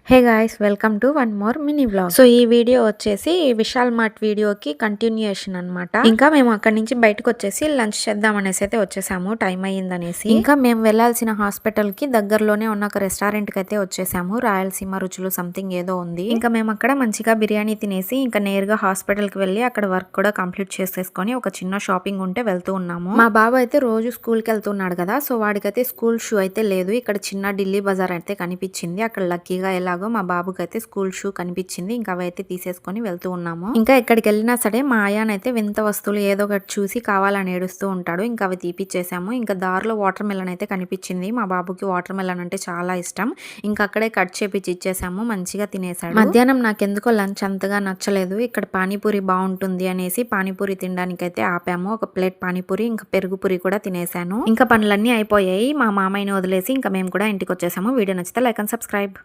Hey guys, welcome to one more mini vlog. So ఈ video వచ్చేసి Vishal mart వీడియోకి continuation అన్నమాట. ఇంకా మేము అక్కడి నుంచి బయటకు వచ్చేసి లంచ్ చేద్దాం అనేసి అయితే వచ్చేసాము, టైం అయ్యిందనేసి. ఇంకా మేము వెళ్లాల్సిన హాస్పిటల్ కి దగ్గరలోనే ఉన్న ఒక రెస్టారెంట్ కి అయితే వచ్చేసాము. రాయలసీమ రుచులు సంథింగ్ ఏదో ఉంది. ఇంకా మేము అక్కడ మంచిగా బిర్యానీ తినేసి ఇంకా నేరుగా హాస్పిటల్ కి వెళ్ళి అక్కడ వర్క్ కూడా కంప్లీట్ చేసేసుకొని ఒక చిన్న షాపింగ్ ఉంటే వెళ్తూ ఉన్నాము. మా బాబు అయితే రోజు స్కూల్ కి వెళ్తున్నాడు కదా, సో వాడికైతే స్కూల్ షూ అయితే లేదు. ఇక్కడ చిన్న ఢిల్లీ బజార్ అయితే కనిపించింది. అక్కడ లక్కీగా ఎలా మా బాబుకి అయితే స్కూల్ షూ కనిపించింది. ఇంకా అవైతే తీసేసుకొని వెళ్తూ ఉన్నాము. ఇంకా ఎక్కడికి వెళ్ళినా సరే మా ఆయానైతే వింత వస్తువులు ఏదో ఒకటి చూసి కావాలని ఏడుస్తూ ఉంటాడు. ఇంకా అవి తీపిచ్చేసాము. ఇంకా దారిలో వాటర్ మెలన్ అయితే కనిపించింది. మా బాబుకి వాటర్ మెలన్ అంటే చాలా ఇష్టం. ఇంకా అక్కడే కట్ చేపించి ఇచ్చేసాము. మంచిగా తినేసాడు. మధ్యాహ్నం నాకెందుకో లంచ్ అంతగా నచ్చలేదు. ఇక్కడ పానీపూరి బాగుంటుంది అనేసి పానీపూరి తినడానికి అయితే ఆపాము. ఒక ప్లేట్ పానీపూరి ఇంకా పెరుగు పూరి కూడా తినేసాను. ఇంకా పనులన్నీ అయిపోయాయి. మా మామయ్యని వదిలేసి ఇంకా మేము కూడా ఇంటికి వచ్చేసాము. వీడియో నచ్చితే లైక్ అండ్ సబ్స్క్రైబ్.